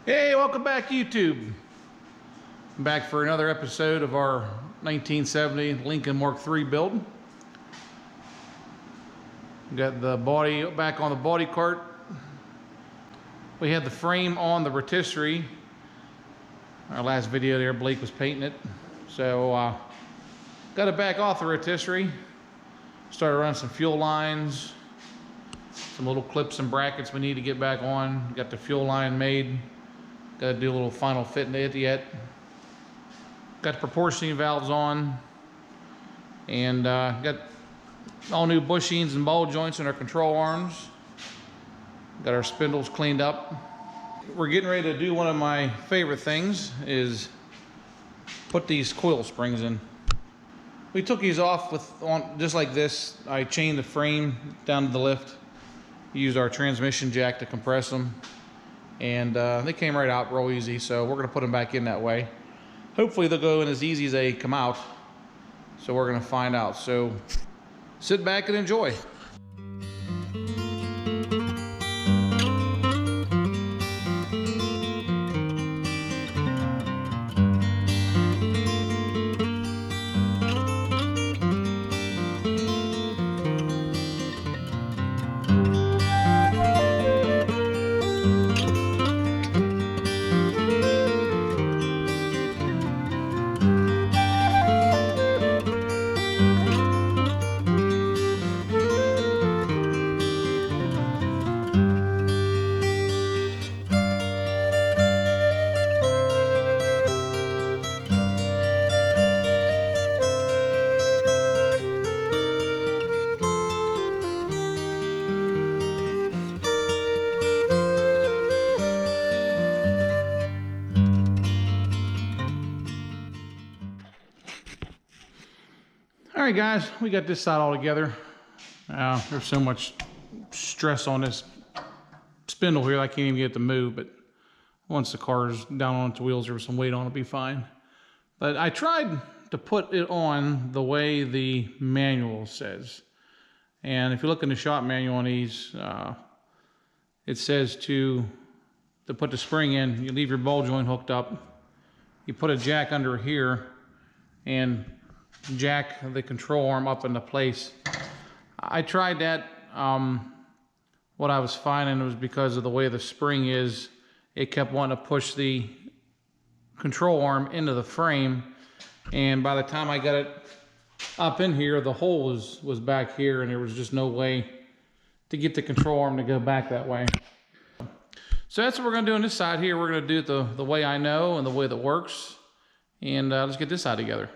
Hey, welcome back YouTube. I'm back for another episode of our 1970 Lincoln Mark III build. Got the body back on the body cart. We had the frame on the rotisserie. Our last video there, Blake was painting it. So got it back off the rotisserie. Started running some fuel lines, some little clips and brackets we need to get back on. Got the fuel line made. Got to do a little final fit in it yet. Got the proportioning valves on, and got all new bushings and ball joints in our control arms. Got our spindles cleaned up. We're getting ready to do one of my favorite things, is put these coil springs in. We took these off just like this. I chained the frame down to the lift. Used our transmission jack to compress them. And they came right out real easy, so we're going to put them back in that way. Hopefully they'll go in as easy as they come out, so we're going to find out. So sit back and enjoy. All right, guys, we got this side all together. There's so much stress on this spindle here, I can't even get it to move, but once the car's down on its wheels, there's some weight on it, it'll be fine. But I tried to put it on the way the manual says. And if you look in the shop manual on these, it says to put the spring in, you leave your ball joint hooked up, you put a jack under here, and jack the control arm up into place. I tried that. What I was finding was because of the way the spring is, it kept wanting to push the control arm into the frame, and by the time I got it up in here, the hole was back here, and there was just no way to get the control arm to go back that way. So that's what we're going to do on this side here. We're going to do it the way I know and the way that works, and let's get this side together.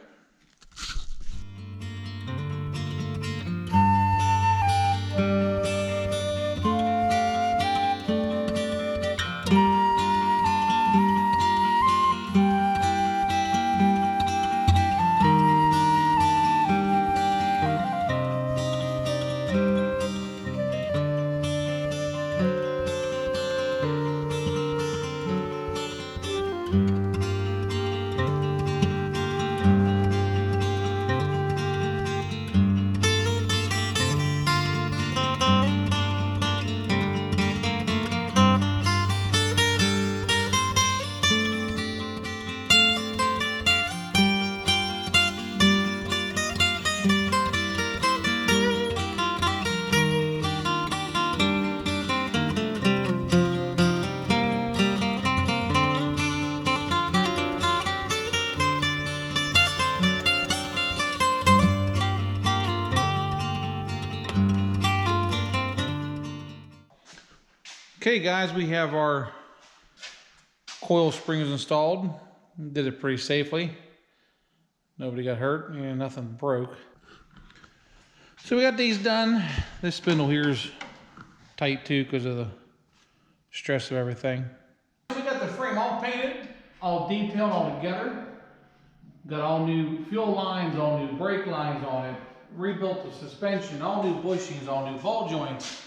Okay, guys, we have our coil springs installed. Did it pretty safely. Nobody got hurt and nothing broke. So we got these done. This spindle here is tight too because of the stress of everything. We got the frame all painted, all detailed all together. Got all new fuel lines, all new brake lines on it. Rebuilt the suspension, all new bushings, all new ball joints.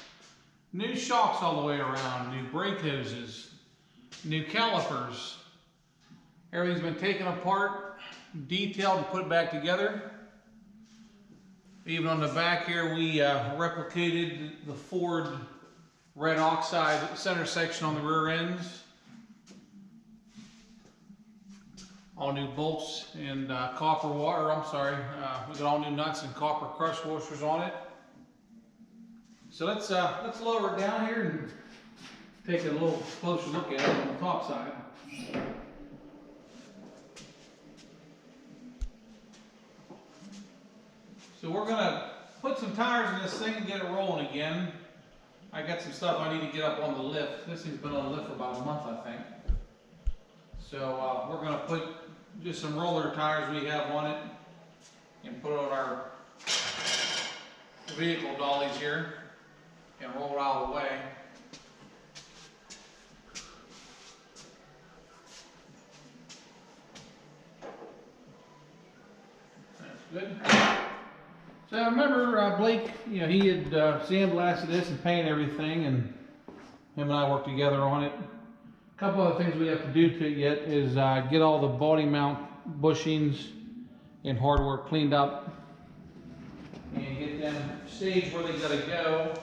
New shocks all the way around, new brake hoses, new calipers. Everything's been taken apart, detailed, and put back together. Even on the back here, we replicated the Ford red oxide center section on the rear ends. all new bolts and copper wire. I'm sorry, we got all new nuts and copper crush washers on it. So let's lower it down here and take a little closer look at it on the top side. So we're gonna put some tires in this thing and get it rolling again. I got some stuff I need to get up on the lift. This thing's been on the lift for about a month, I think. So we're gonna put just some roller tires we have on it and put it on our vehicle dollies here and roll it out of the way. That's good. So I remember Blake, you know, he had sandblasted this and painted everything, and him and I worked together on it. A couple other things we have to do to it yet is get all the body mount bushings and hardware cleaned up and get them staged where they gotta go.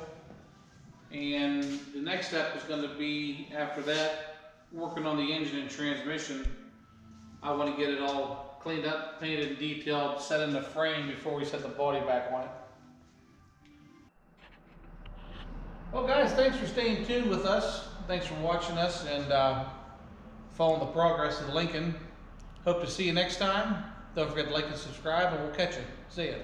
And the next step is going to be, after that, working on the engine and transmission. I want to get it all cleaned up, painted and detailed, set in the frame before we set the body back on it. Well guys, thanks for staying tuned with us. Thanks for watching us and following the progress of the Lincoln. Hope to see you next time. Don't forget to like and subscribe, and we'll catch you. See ya.